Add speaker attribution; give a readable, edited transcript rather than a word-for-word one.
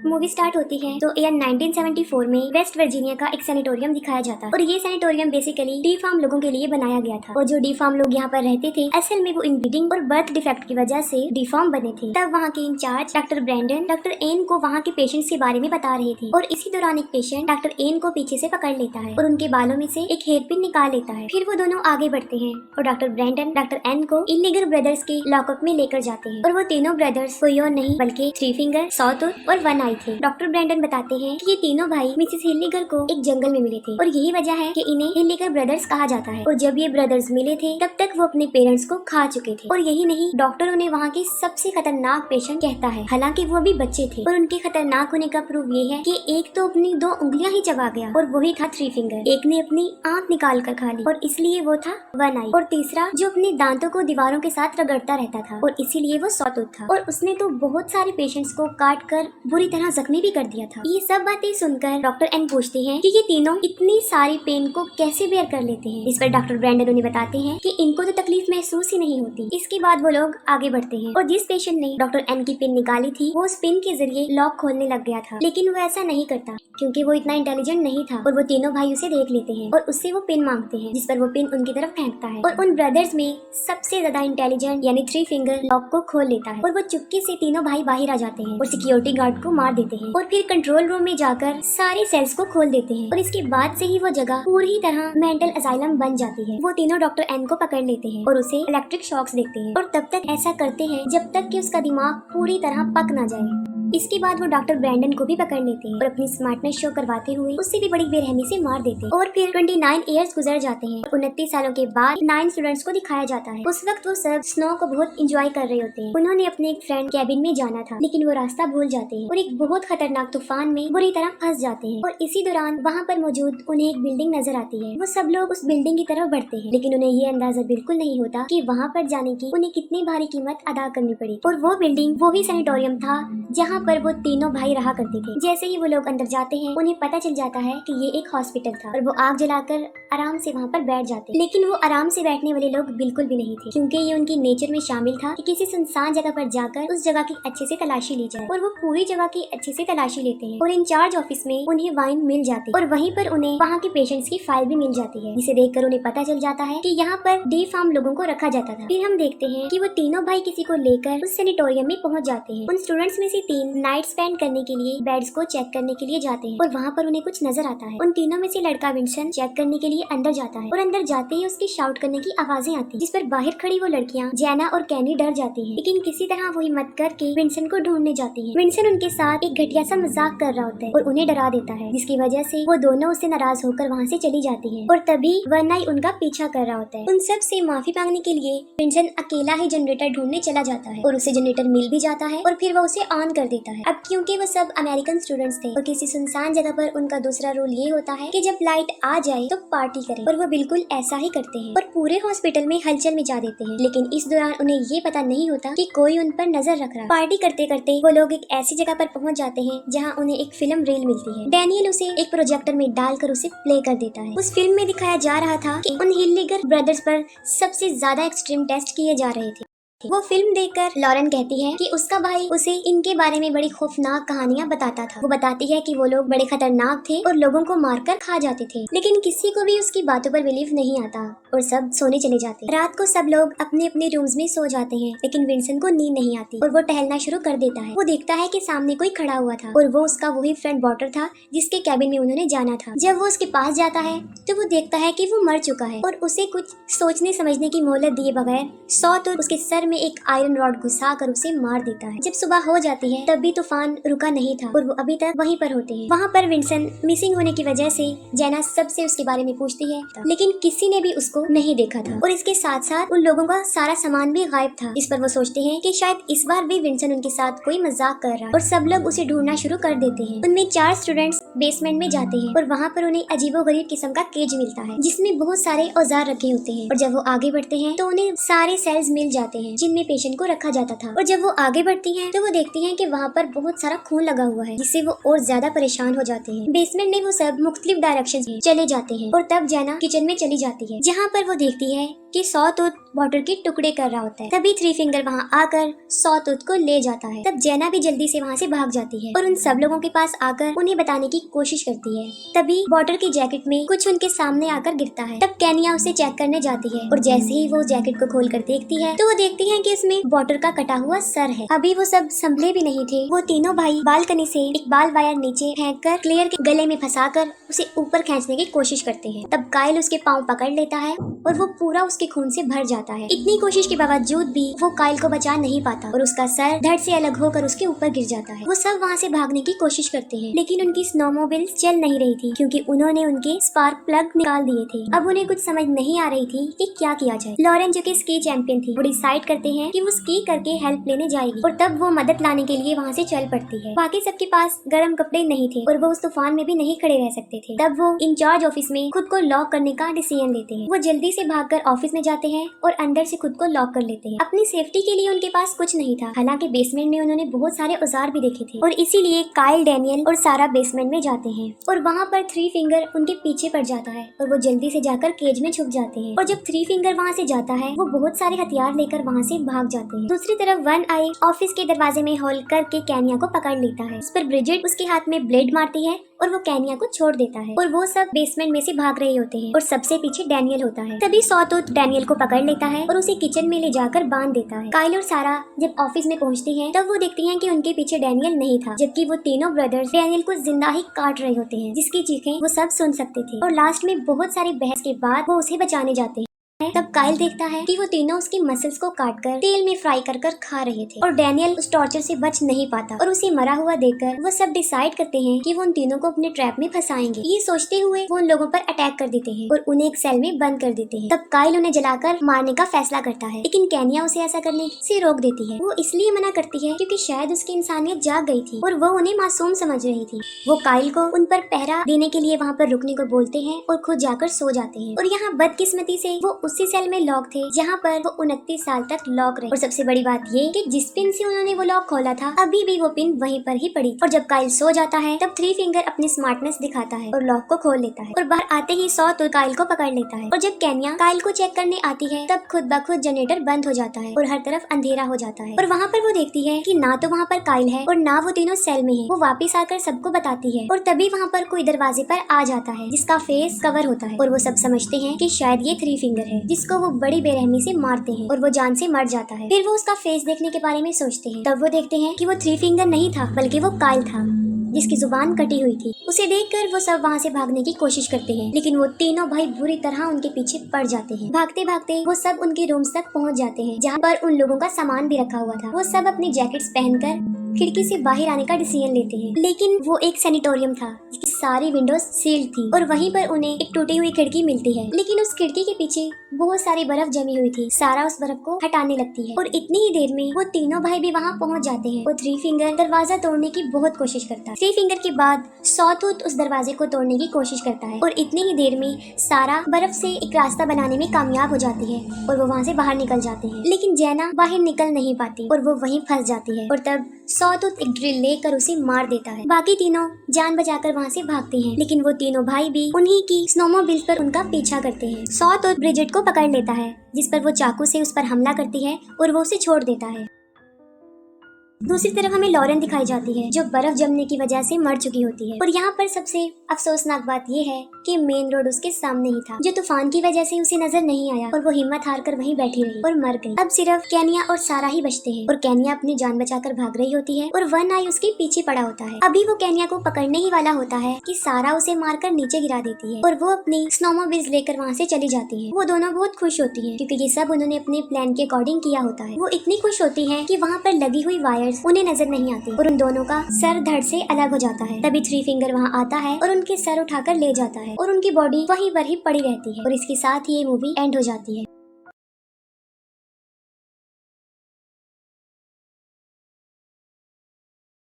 Speaker 1: Movie start होती है तो ईयर 1974 में वेस्ट वर्जीनिया का एक सैनिटोरियम दिखाया जाता है और ये सैनिटोरियम बेसिकली डी फार्म लोगों के लिए बनाया गया था। और जो डी फार्म लोग यहाँ पर रहते थे असल में वो इनब्रीडिंग और बर्थ डिफेक्ट की वजह से डी फार्म बने थे। तब वहाँ के incharge doctor Brandon doctor Ann को वहाँ के पेशेंट्स के बारे में बता रहे थे और इसी दौरान एक पेशेंट डॉक्टर एन को पीछे से पकड़ लेता है और उनके बालों में से एक हेयर पिन निकाल लेता है। फिर वो दोनों आगे बढ़ते हैं और डॉक्टर ब्रैंडन डॉक्टर एन को इलीगल ब्रदर्स के लॉकअप में लेकर जाते हैं और वो तीनों ब्रदर्स कोई और नहीं बल्कि थ्री फिंगर, सॉटूथ और वन आई थे। डॉक्टर ब्रैंडन बताते हैं कि ये तीनों भाई मिसेस हिल्लिगर को एक जंगल में मिले थे और यही वजह है कि इन्हें हिल्लिगर ब्रदर्स कहा जाता है। और जब ये ब्रदर्स मिले थे तब तक वो अपने पेरेंट्स को खा चुके थे। और यही नहीं, डॉक्टर उन्हें वहाँ के सबसे खतरनाक पेशेंट कहता है, हालांकि वो अभी बच्चे थे। और उनके खतरनाक होने का प्रूफ ये है कि एक तो अपनी 2 उंगलियां ही चबा गया और वही था थ्री फिंगर, एक ने अपनी आंख निकाल कर खा ली और इसलिए वो था वन आई, और तीसरा जो अपने दांतों को दीवारों के साथ रगड़ता रहता था और इसीलिए वो सॉटूथ था। और उसने तो बहुत सारे पेशेंट्स को काट कर बुरी तरह जख्मी भी कर दिया था। ये सब बातें सुनकर डॉक्टर एन पूछते हैं कि ये तीनों इतनी सारी पेन को कैसे बेयर कर लेते हैं। इस पर डॉक्टर ब्रैंडन उन्हें बताते हैं कि इनको तो तकलीफ महसूस ही नहीं होती। इसके बाद वो लोग आगे बढ़ते हैं और जिस पेशेंट ने डॉक्टर एन की पिन निकाली थी वो उस पिन के जरिए लॉक खोलने लग गया था, लेकिन वो ऐसा नहीं करता क्योंकि वो इतना इंटेलिजेंट नहीं था। और वो तीनों भाई उसे देख लेते हैं और उससे वो पिन मांगते हैं, जिस पर वो पिन उनकी तरफ फेंकता है और उन ब्रदर्स में सबसे ज्यादा इंटेलिजेंट यानी थ्री फिंगर लॉक को खोल लेता है और वो चुपके से तीनों भाई बाहर आ जाते हैं और सिक्योरिटी गार्ड को मार देते हैं और फिर कंट्रोल रूम में जाकर सारे सेल्स को खोल देते हैं। और इसके बाद से ही वो जगह पूरी तरह मेंटल असाइलम बन जाती है। वो तीनों डॉक्टर एन को पकड़ लेते हैं और उसे इलेक्ट्रिक शॉक्स देते हैं और तब तक ऐसा करते हैं जब तक कि उसका दिमाग पूरी तरह पक ना जाए। इसके बाद वो डॉक्टर ब्रैंडन को भी पकड़ लेते हैं और अपनी स्मार्टनेस शो करवाते हुए उससे भी बड़ी बेरहमी से मार देते हैं। और फिर 29 इयर्स गुजर जाते हैं और 29 सालों के बाद 9 स्टूडेंट्स को दिखाया जाता है। उस वक्त वो सब स्नो को बहुत इंजॉय कर रहे होते हैं। उन्होंने अपने एक फ्रेंड कैबिन में जाना था लेकिन वो रास्ता भूल जाते हैं और एक बहुत खतरनाक तूफान में बुरी तरह फंस जाते हैं। और इसी दौरान वहाँ पर मौजूद उन्हें एक बिल्डिंग नजर आती है। वो सब लोग उस बिल्डिंग की तरफ बढ़ते हैं लेकिन उन्हें ये अंदाजा बिल्कुल नहीं होता कि वहाँ पर जाने की उन्हें कितनी भारी कीमत अदा करनी पड़ी। और वो बिल्डिंग वो ही सैनिटोरियम था जहाँ पर वो तीनों भाई रहा करते थे। जैसे ही वो लोग अंदर जाते हैं उन्हें पता चल जाता है कि ये एक हॉस्पिटल था और वो आग जलाकर आराम से वहाँ पर बैठ जाते हैं। लेकिन वो आराम से बैठने वाले लोग बिल्कुल भी नहीं थे क्योंकि ये उनकी नेचर में शामिल था कि किसी सुनसान जगह पर जाकर उस जगह की अच्छे से तलाशी ली जाए। और वो पूरी जगह की अच्छे से तलाशी लेते हैं और इंचार्ज ऑफिस में उन्हें वाइन मिल जाती है और वहीं पर उन्हें वहाँ के पेशेंट्स की फाइल भी मिल जाती है, जिसे देखकर उन्हें पता चल जाता है कि यहाँ पर डी फार्म लोगों को रखा जाता था। फिर हम देखते हैं कि वो तीनों भाई किसी को लेकर उस सैनिटोरियम में पहुँच जाते हैं। उन स्टूडेंट्स में से 3 नाइट स्पेंड करने के लिए बेड्स को चेक करने के लिए जाते हैं और वहाँ पर उन्हें कुछ नजर आता है। उन तीनों में से लड़का विंसन चेक करने के लिए अंदर जाता है और अंदर जाते ही उसकी शाउट करने की आवाजें आती हैं, जिस पर बाहर खड़ी वो लड़कियाँ जैना और कैनी डर जाती हैं। लेकिन किसी तरह वो हिम्मत करके विंसन को ढूंढने जाती हैं। विंसन उनके साथ एक घटिया सा मजाक कर रहा होता है और उन्हें डरा देता है, जिसकी वजह से वो दोनों उससे नाराज होकर वहाँ से चली जाती है। और तभी वन आई उनका पीछा कर रहा होता है। उन सब से माफी मांगने के लिए विंसन अकेला ही जनरेटर ढूंढने चला जाता है और उसे जनरेटर मिल भी जाता है और फिर वो उसे ऑन कर देता है। अब क्योंकि वो सब अमेरिकन स्टूडेंट्स थे और किसी सुनसान जगह पर उनका दूसरा रूल ये होता है कि जब लाइट आ जाए तो पार्टी करें, और वो बिल्कुल ऐसा ही करते हैं और पूरे हॉस्पिटल में हलचल मचा देते हैं। लेकिन इस दौरान उन्हें ये पता नहीं होता कि कोई उन पर नजर रख रहा है। पार्टी करते करते वो लोग एक ऐसी जगह पर पहुंच जाते हैं जहां उन्हें एक फिल्म रील मिलती है। डैनियल उसे एक प्रोजेक्टर में डालकर उसे प्ले कर देता है। उस फिल्म में दिखाया जा रहा था कि उन हिल्लिगर ब्रदर्स पर सबसे ज्यादा एक्सट्रीम टेस्ट किए जा रहे थे। वो फिल्म देखकर लॉरेन कहती है कि उसका भाई उसे इनके बारे में बड़ी खौफनाक कहानियां बताता था। वो बताती है कि वो लोग बड़े खतरनाक थे और लोगों को मारकर खा जाते थे, लेकिन किसी को भी उसकी बातों पर बिलीव नहीं आता और सब सोने चले जाते। रात को सब लोग अपने अपने रूम्स में सो जाते हैं लेकिन विंसन को नींद नहीं आती और वो टहलना शुरू कर देता है। वो देखता है कि सामने कोई खड़ा हुआ था और वो उसका वही फ्रेंड बॉटर था जिसके कैबिन में उन्होंने जाना था। जब वो उसके पास जाता है तो वो देखता है कि वो मर चुका है और उसे कुछ सोचने समझने की मोहलत दिए बगैर सॉटूथ उसके सर में एक आयरन रॉड घुसा कर उसे मार देता है। जब सुबह हो जाती है तब भी तूफान रुका नहीं था और वो अभी तक वहीं पर होते हैं। वहाँ पर विंसन मिसिंग होने की वजह से जैना सबसे उसके बारे में पूछती है लेकिन किसी ने भी उसको नहीं देखा था और इसके साथ साथ उन लोगों का सारा सामान भी गायब था। इस पर वो सोचते हैं कि शायद इस बार भी विंसन उनके साथ कोई मजाक कर रहा है और सब लोग उसे ढूंढना शुरू कर देते हैं। उनमें 4 स्टूडेंट्स बेसमेंट में जाते हैं और वहाँ पर उन्हें अजीबोगरीब किस्म का केज मिलता है जिसमें बहुत सारे औजार रखे होते हैं। और जब वो आगे बढ़ते हैं तो उन्हें सारे सेल्स मिल जाते हैं जिनमें पेशेंट को रखा जाता था। और जब वो आगे बढ़ती हैं तो वो देखती हैं कि वहाँ पर बहुत सारा खून लगा हुआ है, जिससे वो और ज्यादा परेशान हो जाते हैं। बेसमेंट में वो सब मुख्तलिफ डायरेक्शन में चले जाते हैं और तब जैना किचन में चली जाती है जहाँ पर वो देखती है कि सॉटूथ बॉटल के टुकड़े कर रहा होता है। तभी थ्री फिंगर वहाँ आकर सॉटूथ को ले जाता है। तब जेना भी जल्दी से वहाँ से भाग जाती है और उन सब लोगों के पास आकर उन्हें बताने की कोशिश करती है। तभी बॉटल की जैकेट में कुछ उनके सामने आकर गिरता है। तब केनिया उसे चेक करने जाती है और जैसे ही वो जैकेट को खोलकर देखती है तो वो देखती है कि इसमें बॉटल का कटा हुआ सर है। अभी वो सब संभले भी नहीं थे, वो तीनों भाई बालकनी से एक बाल वायर नीचे फेंक कर क्लेयर के गले में फंसाकर उसे ऊपर खींचने की कोशिश करते हैं। तब काइल उसके पाँव पकड़ लेता है और वो पूरा उसके खून से भर जाता है। इतनी कोशिश के बावजूद भी वो काइल को बचा नहीं पाता और उसका सर धड़ से अलग होकर उसके ऊपर गिर जाता है। वो सब वहाँ से भागने की कोशिश करते हैं लेकिन उनकी स्नोमोबाइल चल नहीं रही थी क्योंकि उन्होंने उनके स्पार्क प्लग निकाल दिए थे। अब उन्हें कुछ समझ नहीं आ रही थी कि क्या किया जाए। लॉरेन जो कि स्की चैंपियन थी वो डिसाइड करते हैं कि वो स्की करके हेल्प लेने जाएगी और तब वो मदद लाने के लिए वहाँ से चल पड़ती है। बाकी सबके पास गर्म कपड़े नहीं थे और वो उस तूफान में भी नहीं खड़े रह सकते थे। तब वो इंचार्ज ऑफिस में खुद को लॉक करने का डिसीजन लेते हैं। वो जल्दी से भागकर ऑफिस में जाते हैं और अंदर से खुद को लॉक कर लेते हैं। अपनी सेफ्टी के लिए उनके पास कुछ नहीं था, हालांकि बेसमेंट में उन्होंने बहुत सारे औजार भी देखे थे और इसीलिए काइल, डैनियल और सारा बेसमेंट में जाते हैं और वहाँ पर थ्री फिंगर उनके पीछे पड़ जाता है और वो जल्दी से जाकर केज में छुप जाते हैं। और जब थ्री फिंगर वहाँ से जाता है वो बहुत सारे हथियार लेकर वहाँ से भाग जाते हैं। दूसरी तरफ वन आई ऑफिस के दरवाजे में होल्ड करके केनिया को पकड़ लेता है। उस पर ब्रिजिट उसके हाथ में ब्लेड मारती है और वो केनिया को छोड़ देता है और वो सब बेसमेंट में से भाग रहे होते हैं और सबसे पीछे डैनियल होता है। तभी सॉटूथ डैनियल को पकड़ लेता है और उसे किचन में ले जाकर बांध देता है। काइल और सारा जब ऑफिस में पहुंचती हैं तब वो देखती हैं कि उनके पीछे डैनियल नहीं था, जबकि वो तीनों ब्रदर्स डैनियल को जिंदा ही काट रहे होते हैं जिसकी चीखें वो सब सुन सकते थे। और लास्ट में बहुत सारी बहस के बाद वो उसे बचाने जाते हैं। तब काइल देखता है कि वो तीनों उसकी मसल्स को काटकर तेल में फ्राई कर कर खा रहे थे और डैनियल उस टॉर्चर से बच नहीं पाता और उसे मरा हुआ देखकर वो सब डिसाइड करते हैं कि वो उन तीनों को अपने ट्रैप में फंसाएंगे। ये सोचते हुए वो उन लोगों पर अटैक कर देते हैं और उन्हें एक सेल में बंद कर देते हैं। तब काइल उन्हें जलाकर मारने का फैसला करता है लेकिन केनिया उसे ऐसा करने से रोक देती है। वो इसलिए मना करती है क्योंकि शायद उसकी इंसानियत जाग गई थी और वो उन्हें मासूम समझ रही थी। वो काइल को उन पर पहरा देने के लिए वहाँ पर रुकने को बोलते हैं और खुद जाकर सो जाते हैं। और यहाँ बदकिस्मती से वो उसी सेल में लॉक थे जहाँ पर वो 29 साल तक लॉक रहे। और सबसे बड़ी बात ये कि जिस पिन से उन्होंने वो लॉक खोला था अभी भी वो पिन वहीं पर ही पड़ी। और जब काइल सो जाता है तब थ्री फिंगर अपनी स्मार्टनेस दिखाता है और लॉक को खोल लेता है और बाहर आते ही सॉटूथ काइल को पकड़ लेता है। और जब केनिया काइल को चेक करने आती है तब खुद ब खुद जनरेटर बंद हो जाता है और हर तरफ अंधेरा हो जाता है। और वहाँ पर वो देखती है कि ना तो वहाँ पर काइल है और ना वो तीनों सेल में है। वो वापिस आकर सबको बताती है और तभी वहाँ पर कोई दरवाजे पर आ जाता है जिसका फेस कवर होता है और वो सब समझते हैं कि शायद ये थ्री फिंगर है जिसको वो बड़ी बेरहमी से मारते हैं और वो जान से मर जाता है। फिर वो उसका फेस देखने के बारे में सोचते हैं। तब वो देखते हैं कि वो थ्री फिंगर नहीं था बल्कि वो काइल था जिसकी जुबान कटी हुई थी। उसे देखकर वो सब वहाँ से भागने की कोशिश करते हैं लेकिन वो तीनों भाई बुरी तरह उनके पीछे पड़ जाते हैं। भागते भागते वो सब उनके रूम्स तक पहुँच जाते हैं जहाँ पर उन लोगों का सामान भी रखा हुआ था। वो सब अपनी जैकेट्स पहनकर खिड़की से बाहर आने का डिसीजन लेते हैं लेकिन वो एक सैनिटोरियम था जिसकी सारी विंडोज सील्ड थी और वहीं पर उन्हें एक टूटी हुई खिड़की मिलती है लेकिन उस खिड़की के पीछे बहुत सारी बर्फ जमी हुई थी। सारा उस बर्फ को हटाने लगती है और इतनी ही देर में वो तीनों भाई भी वहाँ पहुँच जाते हैं। वो थ्री फिंगर दरवाजा तोड़ने की बहुत कोशिश करता है। थ्री फिंगर के बाद सॉटूथ उस दरवाजे को तोड़ने की कोशिश करता है और इतनी ही देर में सारा बर्फ से एक रास्ता बनाने में कामयाब हो जाती है और वो वहाँ से बाहर निकल जाते हैं। लेकिन जेना बाहर निकल नहीं पाती और वो वहीं फंस जाती है और तब सॉटूथ एक ड्रिल लेकर उसे मार देता है। बाकी तीनों जान बचाकर वहाँ से भागते हैं लेकिन वो तीनों भाई भी उन्हीं की स्नोमोबाइल पर उनका पीछा करते हैं। सॉटूथ ब्रिजिट को पकड़ लेता है जिस पर वो चाकू से उस पर हमला करती है और वो उसे छोड़ देता है। दूसरी तरफ हमें लॉरेन दिखाई जाती है जो बर्फ जमने की वजह से मर चुकी होती है और यहाँ पर सबसे अफसोसनाक बात ये है कि मेन रोड उसके सामने ही था जो तूफान की वजह से उसे नजर नहीं आया और वो हिम्मत हार कर वहीं बैठी रही और मर गई। अब सिर्फ केनिया और सारा ही बचते हैं और केनिया अपनी जान बचाकर भाग रही होती है और वन आई उसके पीछे पड़ा होता है। अभी वो केनिया को पकड़ने ही वाला होता है कि सारा उसे मारकर नीचे गिरा देती है और वो अपनी स्नोमोबाइल लेकर वहाँ से चली जाती है। वो दोनों बहुत खुश होती है क्योंकि ये सब उन्होंने अपने प्लान के अकॉर्डिंग किया होता है। वो इतनी खुश होती है कि वहाँ पर लगी हुई वायर्स उन्हें नजर नहीं आती और उन दोनों का सर धड़ से अलग हो जाता है। तभी थ्री फिंगर वहाँ आता है और उनके सर उठाकर ले जाता है और उनकी बॉडी वहीं पर ही पड़ी रहती है और इसके साथ ही ये मूवी एंड हो जाती है।